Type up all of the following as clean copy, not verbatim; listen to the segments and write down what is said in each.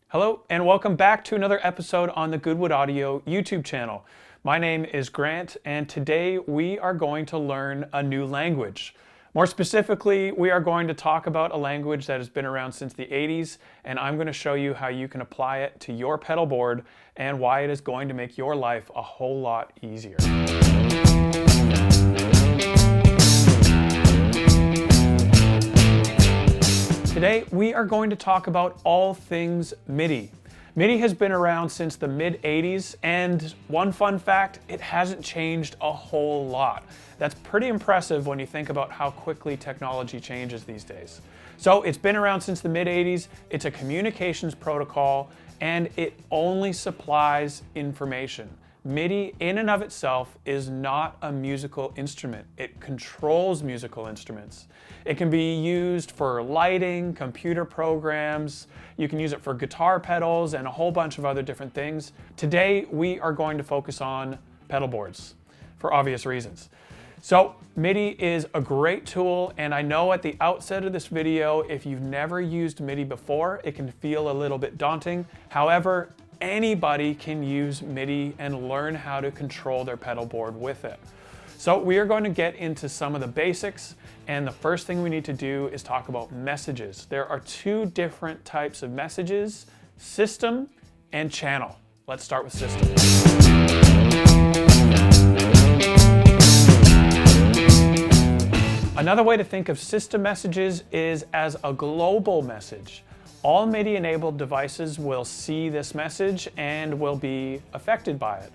Hello and welcome back to another episode on the Goodwood Audio YouTube channel. My name is Grant and today we are going to learn a new language. More specifically, we are going to talk about a language that has been around since the 80s, and I'm going to show you how you can apply it to your pedal board and why it is going to make your life a whole lot easier. Today, we are going to talk about all things MIDI. MIDI has been around since the mid-80s, and one fun fact, it hasn't changed a whole lot. That's pretty impressive when you think about how quickly technology changes these days. So it's been around since the mid-80s, it's a communications protocol, and it only supplies information. MIDI in and of itself is not a musical instrument. It controls musical instruments. It can be used for lighting, computer programs, you can use it for guitar pedals and a whole bunch of other different things. Today we are going to focus on pedal boards for obvious reasons. So MIDI is a great tool, and I know at the outset of this video, if you've never used MIDI before, it can feel a little bit daunting. However, anybody can use MIDI and learn how to control their pedal board with it. So we are going to get into some of the basics, and the first thing we need to do is talk about messages. There are two different types of messages, system and channel. Let's start with system. Another way to think of system messages is as a global message. All MIDI-enabled devices will see this message and will be affected by it.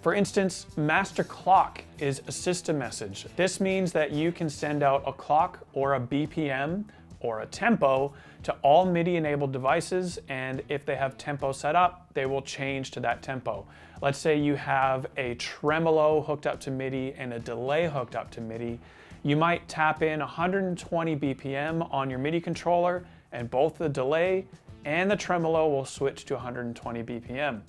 For instance, master clock is a system message. This means that you can send out a clock or a BPM or a tempo to all MIDI-enabled devices, and if they have tempo set up, they will change to that tempo. Let's say you have a tremolo hooked up to MIDI and a delay hooked up to MIDI. You might tap in 120 BPM on your MIDI controller, and both the delay and the tremolo will switch to 120 BPM.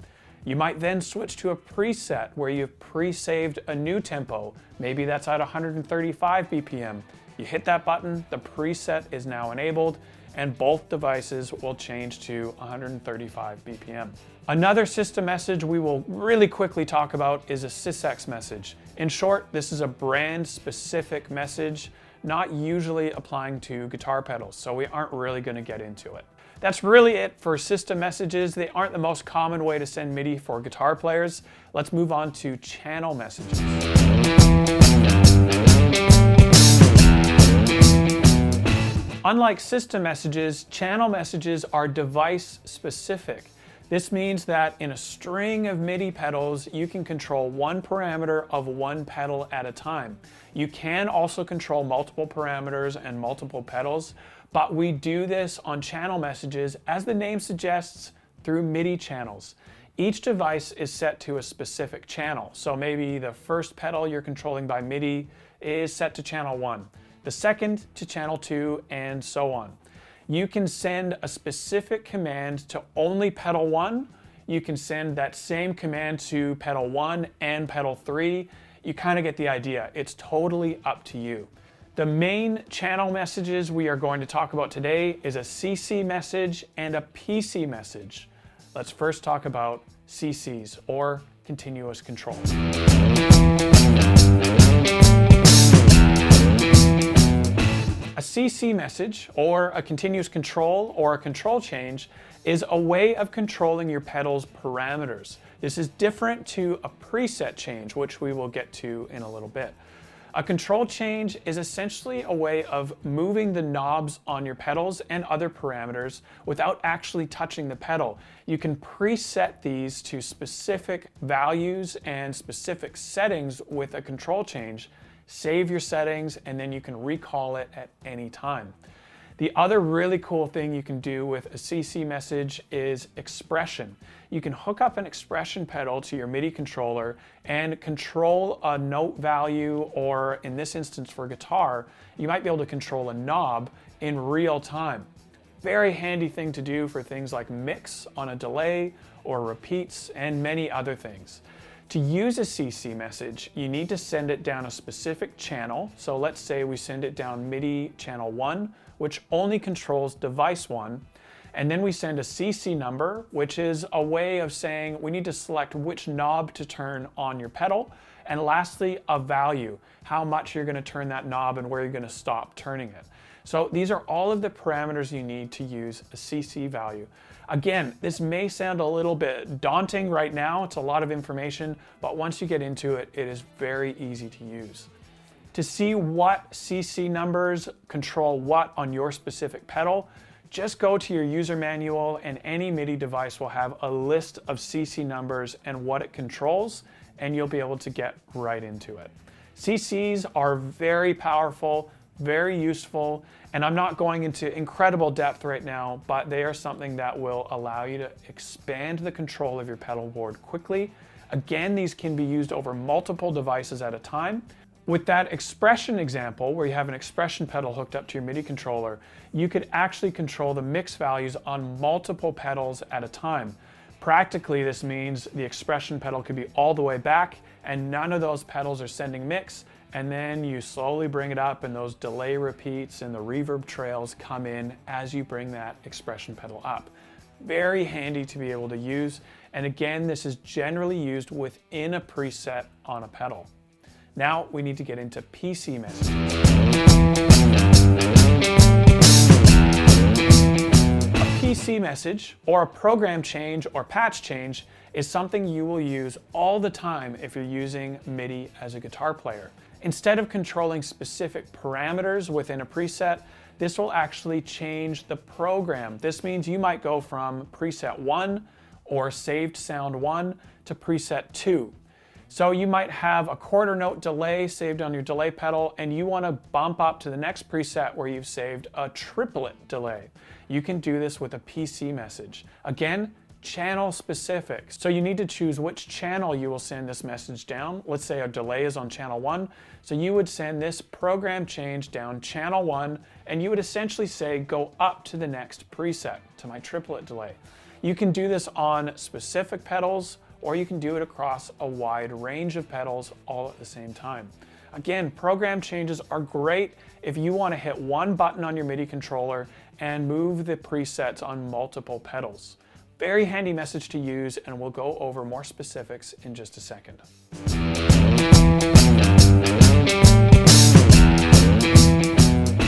You might then switch to a preset where you've pre-saved a new tempo. Maybe that's at 135 BPM. You hit that button, the preset is now enabled, and both devices will change to 135 BPM. Another system message we will really quickly talk about is a sysx message. In short, this is a brand-specific message, not usually applying to guitar pedals, so we aren't really going to get into it. That's really it for system messages. They aren't the most common way to send MIDI for guitar players. Let's move on to channel messages. Unlike system messages, channel messages are device specific. This means that in a string of MIDI pedals, you can control one parameter of one pedal at a time. You can also control multiple parameters and multiple pedals, but we do this on channel messages, as the name suggests, through MIDI channels. Each device is set to a specific channel. So maybe the first pedal you're controlling by MIDI is set to channel 1, the second to channel 2, and so on. You can send a specific command to only pedal 1. You can send that same command to pedal 1 and pedal 3. You kind of get the idea. It's totally up to you. The main channel messages we are going to talk about today is a CC message and a PC message. Let's first talk about CCs, or continuous control. A CC message, or a continuous control, or a control change, is a way of controlling your pedal's parameters. This is different to a preset change, which we will get to in a little bit. A control change is essentially a way of moving the knobs on your pedals and other parameters without actually touching the pedal. You can preset these to specific values and specific settings with a control change, save your settings, and then you can recall it at any time. The other really cool thing you can do with a CC message is expression. You can hook up an expression pedal to your MIDI controller and control a note value, or in this instance for guitar, you might be able to control a knob in real time. Very handy thing to do for things like mix on a delay or repeats and many other things. To use a CC message, you need to send it down a specific channel. So let's say we send it down MIDI channel 1, which only controls device 1. And then we send a CC number, which is a way of saying we need to select which knob to turn on your pedal. And lastly, a value, how much you're going to turn that knob and where you're going to stop turning it. So these are all of the parameters you need to use a CC value. Again, this may sound a little bit daunting right now. It's a lot of information, but once you get into it, it is very easy to use. To see what CC numbers control what on your specific pedal, just go to your user manual, and any MIDI device will have a list of CC numbers and what it controls, and you'll be able to get right into it. CCs are very powerful, very useful, and I'm not going into incredible depth right now, but they are something that will allow you to expand the control of your pedal board quickly. Again, these can be used over multiple devices at a time. With that expression example, where you have an expression pedal hooked up to your MIDI controller, you could actually control the mix values on multiple pedals at a time. Practically, this means the expression pedal could be all the way back and none of those pedals are sending mix, and then you slowly bring it up and those delay repeats and the reverb trails come in as you bring that expression pedal up. Very handy to be able to use, and again, this is generally used within a preset on a pedal. Now we need to get into PC messaging. A PC message, or a program change or patch change, is something you will use all the time if you're using MIDI as a guitar player. Instead of controlling specific parameters within a preset, this will actually change the program. This means you might go from preset 1 or saved sound 1 to preset 2. So you might have a quarter note delay saved on your delay pedal and you want to bump up to the next preset where you've saved a triplet delay. You can do this with a PC message. Again, channel specific. So you need to choose which channel you will send this message down. Let's say a delay is on channel 1. So you would send this program change down channel 1 and you would essentially say go up to the next preset, to my triplet delay. You can do this on specific pedals, or you can do it across a wide range of pedals all at the same time. Again, program changes are great if you want to hit one button on your MIDI controller and move the presets on multiple pedals. Very handy message to use, and we'll go over more specifics in just a second.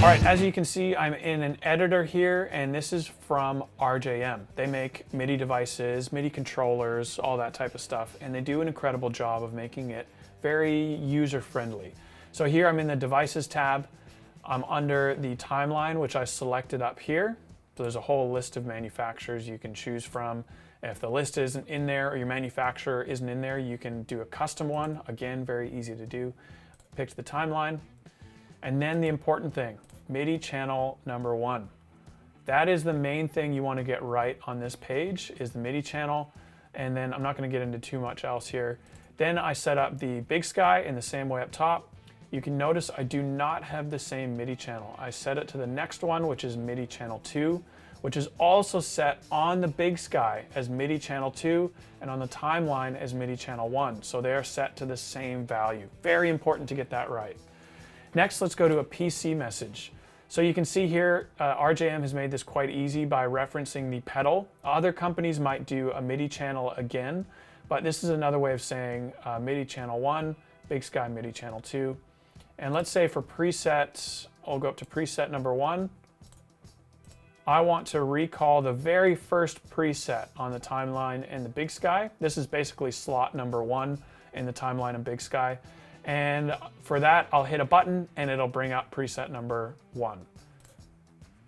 All right, as you can see, I'm in an editor here, and this is from RJM. They make MIDI devices, MIDI controllers, all that type of stuff, and they do an incredible job of making it very user-friendly. So here I'm in the Devices tab. I'm under the timeline, which I selected up here. So there's a whole list of manufacturers you can choose from. If the list isn't in there or your manufacturer isn't in there, you can do a custom one. Again, very easy to do. Pick the timeline. And then the important thing, MIDI channel number 1. That is the main thing you want to get right on this page, is the MIDI channel. And then I'm not going to get into too much else here. Then I set up the Big Sky in the same way up top. You can notice I do not have the same MIDI channel. I set it to the next one, which is MIDI channel 2, which is also set on the Big Sky as MIDI channel 2 and on the timeline as MIDI channel 1. So they are set to the same value. Very important to get that right. Next, let's go to a PC message. So you can see here, RJM has made this quite easy by referencing the pedal. Other companies might do a MIDI channel again, but this is another way of saying MIDI channel 1, Big Sky MIDI channel 2. And let's say for presets, I'll go up to preset number 1. I want to recall the very first preset on the timeline in the Big Sky. This is basically slot number 1 in the timeline in Big Sky. And for that, I'll hit a button and it'll bring up preset number 1.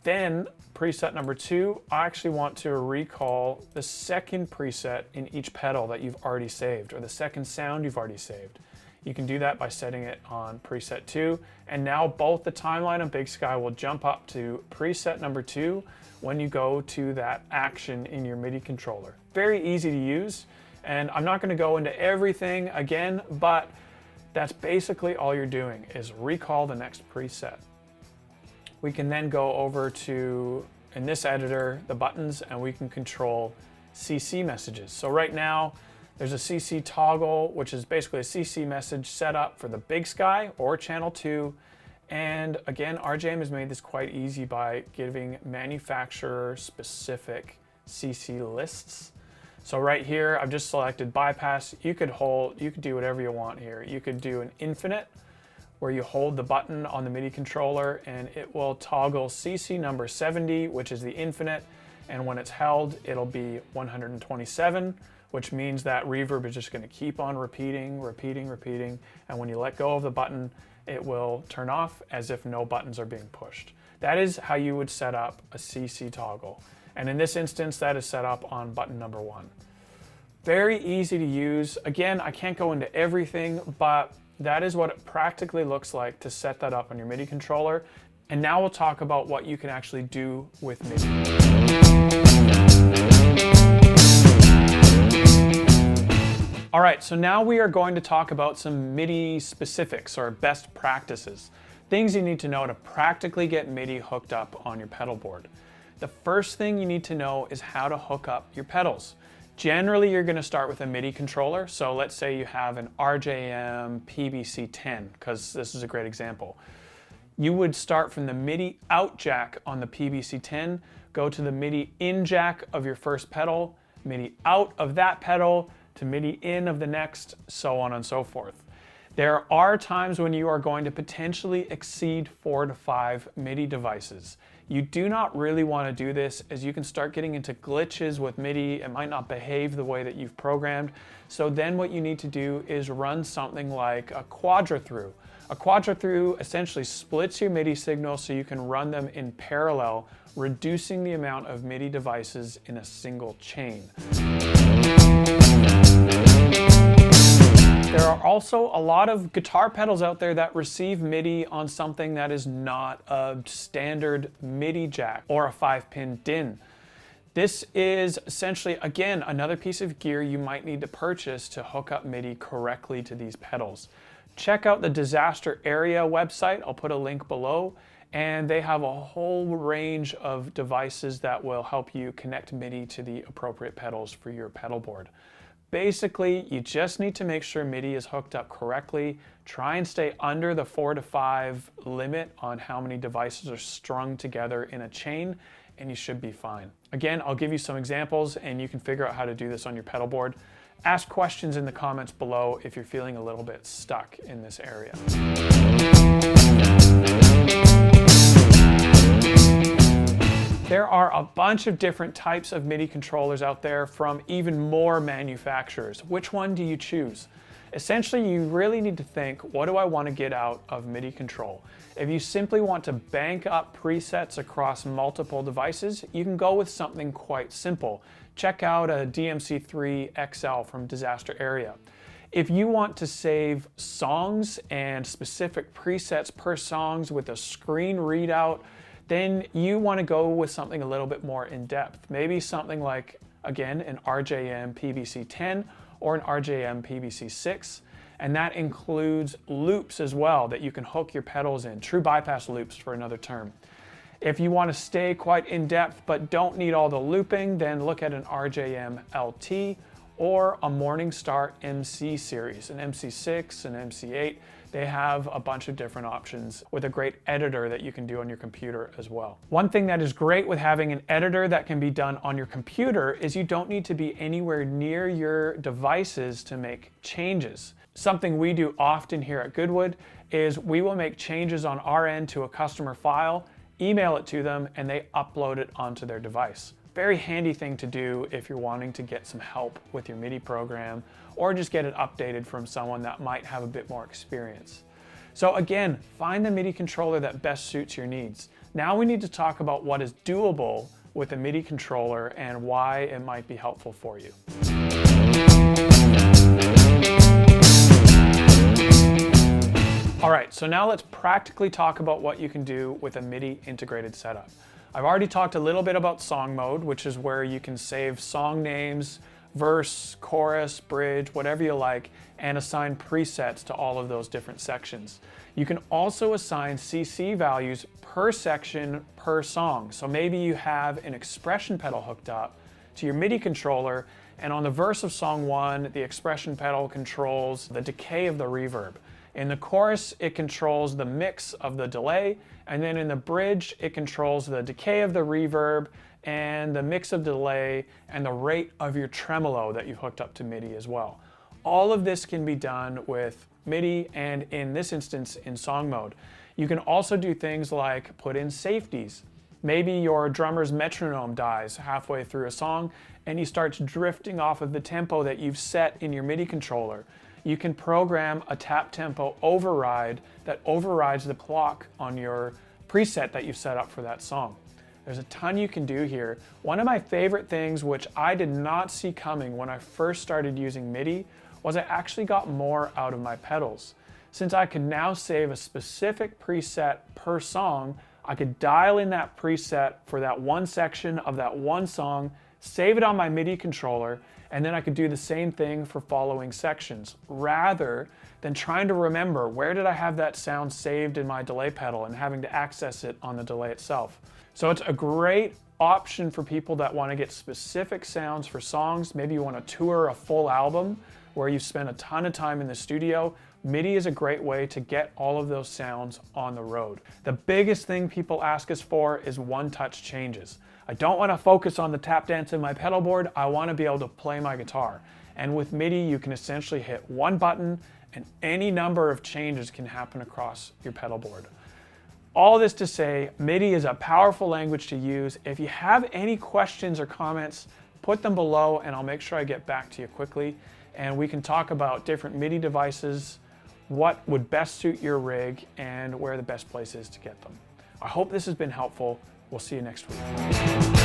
Then preset number 2, I actually want to recall the second preset in each pedal that you've already saved, or the second sound you've already saved. You can do that by setting it on preset 2, and now both the timeline and Big Sky will jump up to preset number 2 when you go to that action in your MIDI controller. Very easy to use, and I'm not going to go into everything again, but that's basically all you're doing is recall the next preset. We can then go over to, in this editor, the buttons, and we can control CC messages. So right now, there's a CC toggle, which is basically a CC message set up for the Big Sky or channel 2, And again, RJM has made this quite easy by giving manufacturer-specific CC lists. So right here, I've just selected bypass. You could do whatever you want here. You could do an infinite, where you hold the button on the MIDI controller and it will toggle CC number 70, which is the infinite. And when it's held, it'll be 127, which means that reverb is just gonna keep on repeating. And when you let go of the button, it will turn off as if no buttons are being pushed. That is how you would set up a CC toggle. And in this instance, that is set up on button number 1. Very easy to use. Again, I can't go into everything, but that is what it practically looks like to set that up on your MIDI controller. And now we'll talk about what you can actually do with MIDI. All right, so now we are going to talk about some MIDI specifics or best practices. Things you need to know to practically get MIDI hooked up on your pedal board. The first thing you need to know is how to hook up your pedals. Generally, you're gonna start with a MIDI controller. So let's say you have an RJM PBC10, because this is a great example. You would start from the MIDI out jack on the PBC10, go to the MIDI in jack of your first pedal, MIDI out of that pedal, to MIDI in of the next, so on and so forth. There are times when you are going to potentially exceed 4 to 5 MIDI devices. You do not really want to do this, as you can start getting into glitches with MIDI. It might not behave the way that you've programmed. So then what you need to do is run something like a Quadra Thru. A Quadra Thru essentially splits your MIDI signal so you can run them in parallel, reducing the amount of MIDI devices in a single chain. There are also a lot of guitar pedals out there that receive MIDI on something that is not a standard MIDI jack or a 5-pin DIN. This is essentially, again, another piece of gear you might need to purchase to hook up MIDI correctly to these pedals. Check out the Disaster Area website. I'll put a link below. And they have a whole range of devices that will help you connect MIDI to the appropriate pedals for your pedal board. Basically, you just need to make sure MIDI is hooked up correctly. Try and stay under the 4 to 5 limit on how many devices are strung together in a chain, and you should be fine. Again, I'll give you some examples and you can figure out how to do this on your pedal board. Ask questions in the comments below if you're feeling a little bit stuck in this area. There are a bunch of different types of MIDI controllers out there from even more manufacturers. Which one do you choose? Essentially, you really need to think, what do I want to get out of MIDI control? If you simply want to bank up presets across multiple devices, you can go with something quite simple. Check out a DMC3 XL from Disaster Area. If you want to save songs and specific presets per songs with a screen readout, then you want to go with something a little bit more in depth. Maybe something like, again, an RJM PBC10 or an RJM PBC6. And that includes loops as well that you can hook your pedals in, true bypass loops for another term. If you want to stay quite in depth but don't need all the looping, then look at an RJM LT or a Morningstar MC series, an MC6, an MC8. They have a bunch of different options with a great editor that you can do on your computer as well. One thing that is great with having an editor that can be done on your computer is you don't need to be anywhere near your devices to make changes. Something we do often here at Goodwood is we will make changes on our end to a customer file, email it to them, and they upload it onto their device. Very handy thing to do if you're wanting to get some help with your MIDI program or just get it updated from someone that might have a bit more experience. So again, find the MIDI controller that best suits your needs. Now we need to talk about what is doable with a MIDI controller and why it might be helpful for you. All right, so now let's practically talk about what you can do with a MIDI integrated setup. I've already talked a little bit about song mode, which is where you can save song names, verse, chorus, bridge, whatever you like, and assign presets to all of those different sections. You can also assign CC values per section, per song. So maybe you have an expression pedal hooked up to your MIDI controller, and on the verse of song 1, the expression pedal controls the decay of the reverb. In the chorus, it controls the mix of the delay, and then in the bridge, it controls the decay of the reverb and the mix of delay and the rate of your tremolo that you've hooked up to Midi as well. All of this can be done with Midi and in this instance in song mode. You can also do things like put in safeties. Maybe your drummer's metronome dies halfway through a song and he starts drifting off of the tempo that you've set in your Midi controller. You can program a tap tempo override that overrides the clock on your preset that you've set up for that song. There's a ton you can do here. One of my favorite things, which I did not see coming when I first started using Midi, was I actually got more out of my pedals. Since I could now save a specific preset per song, I could dial in that preset for that one section of that one song, save it on my Midi controller, and then I could do the same thing for following sections, rather than trying to remember where did I have that sound saved in my delay pedal and having to access it on the delay itself. So it's a great option for people that want to get specific sounds for songs. Maybe you want to tour a full album where you've spent a ton of time in the studio. Midi is a great way to get all of those sounds on the road. The biggest thing people ask us for is one-touch changes. I don't want to focus on the tap dance in my pedal board, I want to be able to play my guitar. And with Midi, you can essentially hit one button and any number of changes can happen across your pedal board. All this to say, Midi is a powerful language to use. If you have any questions or comments, put them below and I'll make sure I get back to you quickly. And we can talk about different Midi devices, what would best suit your rig, and where the best place is to get them. I hope this has been helpful. We'll see you next week.